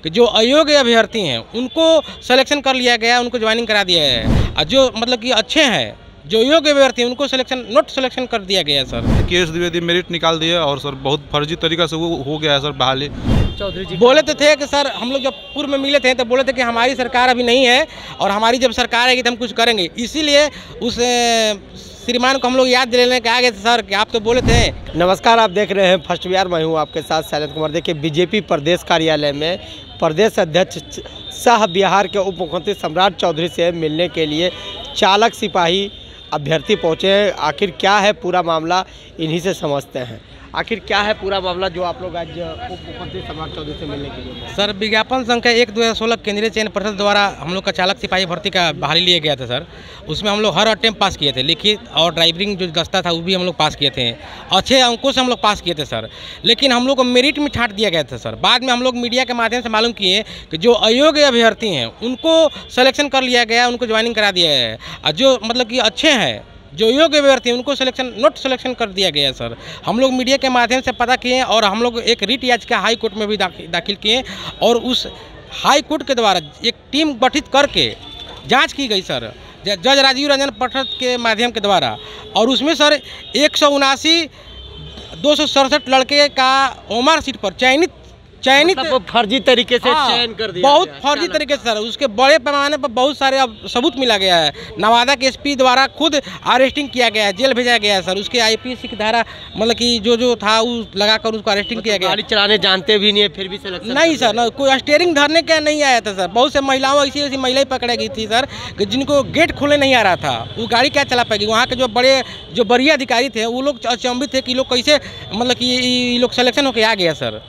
कि जो अयोग्य अभ्यर्थी हैं उनको सिलेक्शन कर लिया गया, उनको ज्वाइनिंग करा दिया है, और जो मतलब कि अच्छे हैं, जो योग्य अभ्यर्थी हैं उनको नोट सिलेक्शन कर दिया गया है सर। केएस द्विवेदी मेरिट निकाल दिए और सर बहुत फर्जी तरीका से वो हो गया है सर बहाली। चौधरी जी बोले तो थे कि सर हम लोग जब पूर्व में मिले थे तो बोले थे कि हमारी सरकार अभी नहीं है और हमारी जब सरकार आएगी तो हम कुछ करेंगे, इसीलिए उस श्रीमान को हम लोग याद दिलाने के आ गए थे सर कि आप तो बोले थे। नमस्कार, आप देख रहे हैं फर्स्ट बिहार, मैं हूं आपके साथ शैलेंद्र कुमार। देखिए, बीजेपी प्रदेश कार्यालय में प्रदेश अध्यक्ष सह बिहार के उप मुख्यमंत्री सम्राट चौधरी से मिलने के लिए चालक सिपाही अभ्यर्थी पहुंचे हैं। आखिर क्या है पूरा मामला, इन्हीं से समझते हैं। आखिर क्या है पूरा मामला जो आप लोग आज उप मुख्यमंत्री सम्राट चौधरी से मिलने के लिए? सर, विज्ञापन संख्या 1/2016 केंद्रीय चयन परिषद द्वारा हम लोग का चालक सिपाही भर्ती का बहाली लिया गया था सर। उसमें हम लोग हर अटेम्प्ट पास किए थे, लिखित और ड्राइविंग जो दस्ता था वो भी हम लोग पास किए थे, अच्छे अंकों से हम लोग पास किए थे सर। लेकिन हम लोग को मेरिट में छांट दिया गया था सर। बाद में हम लोग मीडिया के माध्यम से मालूम किए कि जो अयोग्य अभ्यर्थी हैं उनको सिलेक्शन कर लिया गया, उनको ज्वाइनिंग करा दिया है, और जो मतलब कि अच्छे हैं, जो योग्य अभ्यर्थी हैं उनको नोट सिलेक्शन कर दिया गया है सर। हम लोग मीडिया के माध्यम से पता किए और हम लोग एक रिट याचिका हाई कोर्ट में भी दाखिल किए और उस हाई कोर्ट के द्वारा एक टीम गठित करके जांच की गई सर, जज राजीव रंजन पाठक के माध्यम के द्वारा। और उसमें सर 179 267 लड़के का ओमर सीट पर चयनित मतलब फर्जी तरीके से चयन कर दिया, बहुत फर्जी तरीके से सर। उसके बड़े पैमाने पर बहुत सारे अब सबूत मिला गया है। नवादा के एसपी द्वारा खुद अरेस्टिंग किया गया है, जेल भेजा गया है सर। उसके आईपीसी की धारा मतलब कि जो था वो लगाकर उसको अरेस्टिंग किया गया। गाड़ी चलाने जानते भी नहीं है फिर भी सिलेक्शन नहीं सर, ना कोई स्टीयरिंग धरने का नहीं आया था सर। बहुत से महिलाओं ऐसी महिलाएं पकड़ी गई थी सर कि जिनको गेट खोलने नहीं आ रहा था, वो गाड़ी क्या चला पाएगी। वहाँ के जो बड़े अधिकारी थे वो लोग अचंभित थे कि लोग कैसे मतलब कि ये लोग सिलेक्शन होकर आ गया सर।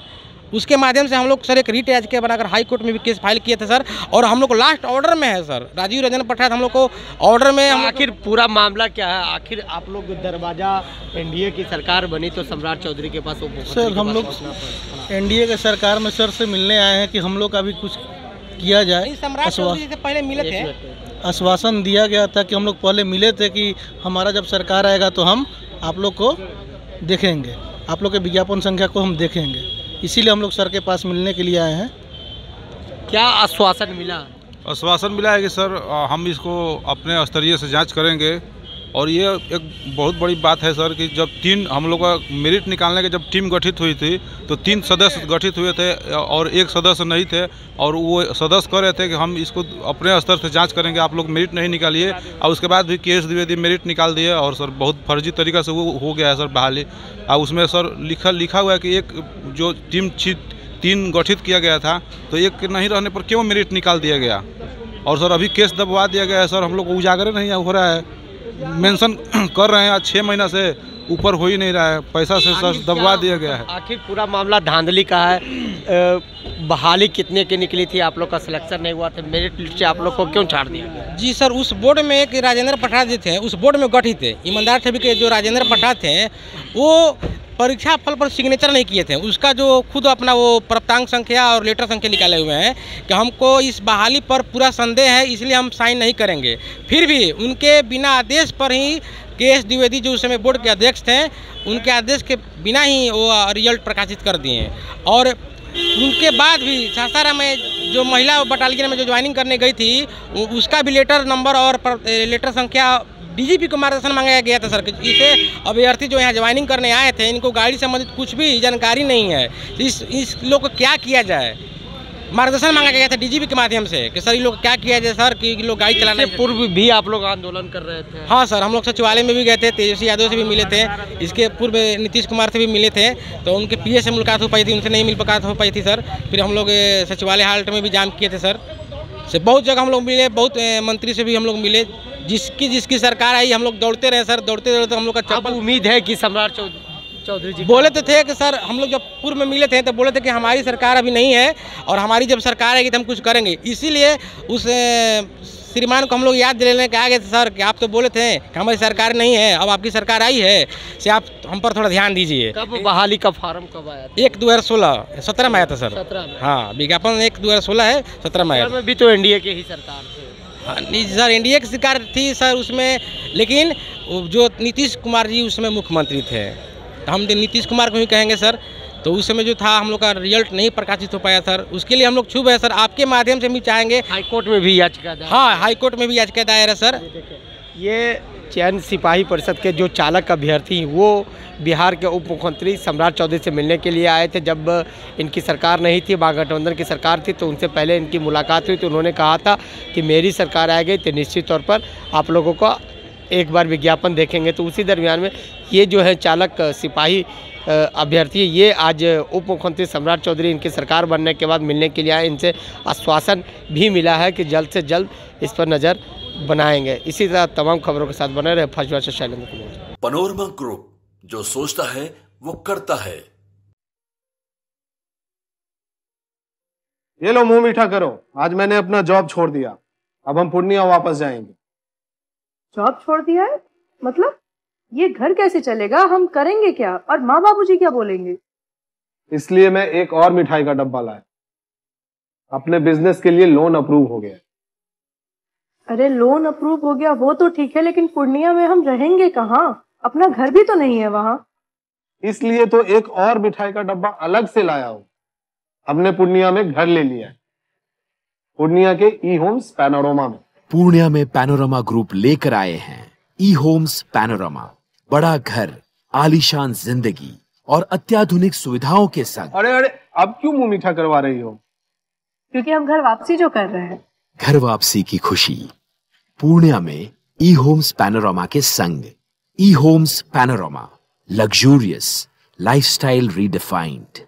उसके माध्यम से हम लोग सर एक रिट याचिका बनाकर हाई कोर्ट में भी केस फाइल किए थे सर। और हम लोग को लास्ट ऑर्डर में है सर, राजीव रंजन पाठक हम लोग को ऑर्डर में। आखिर पूरा मामला क्या है? आखिर आप लोग दरवाजा एनडीए की सरकार बनी तो सम्राट चौधरी के पास सर हम लोग एनडीए के सरकार में सर से मिलने आए हैं कि हम लोग का भी कुछ किया जाए। सम्राट चौधरी से पहले मिले थे, आश्वासन दिया गया था कि हम लोग पहले मिले थे कि हमारा जब सरकार आएगा तो हम आप लोग को देखेंगे, आप लोग के विज्ञापन संख्या को हम देखेंगे, इसीलिए हम लोग सर के पास मिलने के लिए आए हैं। क्या आश्वासन मिला? आश्वासन मिला है कि सर हम इसको अपने स्तरीय से जांच करेंगे। और ये एक बहुत बड़ी बात है सर कि जब हम लोग का मेरिट निकालने की जब टीम गठित हुई थी तो 3 सदस्य गठित हुए थे और 1 सदस्य नहीं थे। और वो सदस्य कह रहे थे कि हम इसको अपने स्तर से जांच करेंगे, आप लोग मेरिट नहीं निकालिए। और उसके बाद भी केएस द्विवेदी मेरिट निकाल दिए और सर बहुत फर्जी तरीका से वो हो गया है सर बहाली। और उसमें सर लिखा हुआ है कि एक जो टीम 3 गठित किया गया था तो एक नहीं रहने पर क्यों मेरिट निकाल दिया गया। और सर अभी केस दबवा दिया गया है सर। हम लोग को उजागर नहीं हो रहा है, मेंशन कर रहे हैं, आज 6 महीना से ऊपर हो ही नहीं रहा है, पैसा से सर दबवा दिया गया है। आखिर पूरा मामला धांधली का है। बहाली कितने की निकली थी? आप लोग का सिलेक्शन नहीं हुआ था, मेरिट लिस्ट से आप लोग को क्यों छाड़ दिया गया? जी सर, उस बोर्ड में एक राजेंद्र पाठक जी थे, उस बोर्ड में गठित थे ईमानदार छवि के जो राजेंद्र पाठक थे, वो परीक्षा फल पर सिग्नेचर नहीं किए थे। उसका जो खुद अपना वो प्राप्तांक संख्या और लेटर संख्या निकाले हुए हैं कि हमको इस बहाली पर पूरा संदेह है, इसलिए हम साइन नहीं करेंगे। फिर भी उनके बिना आदेश पर ही केएस द्विवेदी जो उस समय बोर्ड के अध्यक्ष थे, उनके आदेश के बिना ही वो रिजल्ट प्रकाशित कर दिए। और उनके बाद भी सासाराम में जो महिला बटालियन में जो ज्वाइनिंग करने गई थी उसका भी लेटर नंबर और लेटर संख्या डीजीपी को मार्गदर्शन मांगा गया था सर। इसे अभ्यर्थी जो यहाँ ज्वाइनिंग करने आए थे इनको गाड़ी संबंधित कुछ भी जानकारी नहीं है, इस लोग को क्या किया जाए, मार्गदर्शन मांगा गया था डीजीपी के माध्यम से कि सर ये लोग क्या किया जाए सर कि लोग गाड़ी चलाने से पूर्व भी आप लोग आंदोलन कर रहे थे? हाँ सर, हम लोग सचिवालय में भी गए थे, तेजस्वी यादव से भी मिले थे, इसके पूर्व नीतीश कुमार से भी मिले थे, तो उनके पीए से मुलाकात हो पाई थी, उनसे नहीं मुलाकात हो पाई थी सर। फिर हम लोग सचिवालय हाल्ट में भी जाम किए थे सर। से बहुत जगह हम लोग मिले, बहुत मंत्री से भी हम लोग मिले, जिसकी सरकार आई हम लोग दौड़ते रहे सर। दौड़ते दौड़ते हम लोग का चप्पल। उम्मीद है कि सम्राट चौधरी जी बोले तो थे कि सर हम लोग जब पूर्व में मिले थे तो बोले थे कि हमारी सरकार अभी नहीं है और हमारी जब सरकार आएगी तो हम कुछ करेंगे, इसीलिए उस श्रीमान को हम लोग याद दिलाने के आ गए थे सर कि आप तो बोले थे कि हमारी सरकार नहीं है, अब आपकी सरकार आई है, से आप हम पर थोड़ा ध्यान दीजिए। कब बहाली का फार्म कब आया था? 1/2016 में आया था सर। 17 में? हाँ, विज्ञापन 1/2016 है, 17 में आया था। भी तो एनडीए की ही सरकार थी। हाँ नहीं सर, एनडीए की सरकार थी सर उसमें, लेकिन जो नीतीश कुमार जी उसमें मुख्यमंत्री थे। हम नीतीश कुमार को ही कहेंगे सर तो उस समय जो था हम लोग का रिजल्ट नहीं प्रकाशित हो पाया सर, उसके लिए हम लोग शुभ है सर, आपके माध्यम से हम भी चाहेंगे। हाईकोर्ट में भी याचिका दायर। हाँ, हाईकोर्ट में भी याचिका दायर है सर। ये चयन सिपाही परिषद के जो चालक अभ्यर्थी वो बिहार के उप मुख्यमंत्री सम्राट चौधरी से मिलने के लिए आए थे। जब इनकी सरकार नहीं थी, महागठबंधन की सरकार थी, तो उनसे पहले इनकी मुलाकात हुई तो उन्होंने कहा था कि मेरी सरकार आ गई तो निश्चित तौर पर आप लोगों को एक बार विज्ञापन देखेंगे। तो उसी दरमियान में ये जो है चालक सिपाही अभ्यर्थी ये आज उप मुख्यमंत्री सम्राट चौधरी इनकी सरकार बनने के बाद मिलने के लिए आए। इनसे आश्वासन भी मिला है कि जल्द से जल्द इस पर नज़र बनाएंगे। इसी तरह तमाम खबरों के साथ बने रहे। फर्स्ट बार से शैलेंद्र कुमार। पैनोरमा ग्रुप, जो सोचता है वो करता है। ये लो मुंह मीठा करो, आज मैंने अपना जॉब छोड़ दिया, अब हम पूर्णिया वापस जाएंगे। जॉब छोड़ दिया है? मतलब ये घर कैसे चलेगा, हम करेंगे क्या, और माँ बाबूजी क्या बोलेंगे? इसलिए मैं एक और मिठाई का डब्बा लाया, अपने बिजनेस के लिए लोन अप्रूव हो गया। अरे लोन अप्रूव हो गया वो तो ठीक है, लेकिन पूर्णिया में हम रहेंगे कहाँ? अपना घर भी तो नहीं है वहाँ। इसलिए तो एक और मिठाई का डब्बा अलग से लाया हूँ। हमने पूर्णिया में घर ले लिया है, पूर्णिया के ई होम्स पैनोरमा में। पूर्णिया में पैनोरमा ग्रुप लेकर आए हैं ई होम्स पैनोरमा। बड़ा घर, आलीशान जिंदगी और अत्याधुनिक सुविधाओं के संग। अरे अरे, अब क्यों मुंह मीठा करवा रही हो? क्योंकि हम घर वापसी जो कर रहे हैं। घर वापसी की खुशी पूर्णिया में ई होम्स पैनोरमा के संग। E homes panorama, luxurious lifestyle redefined.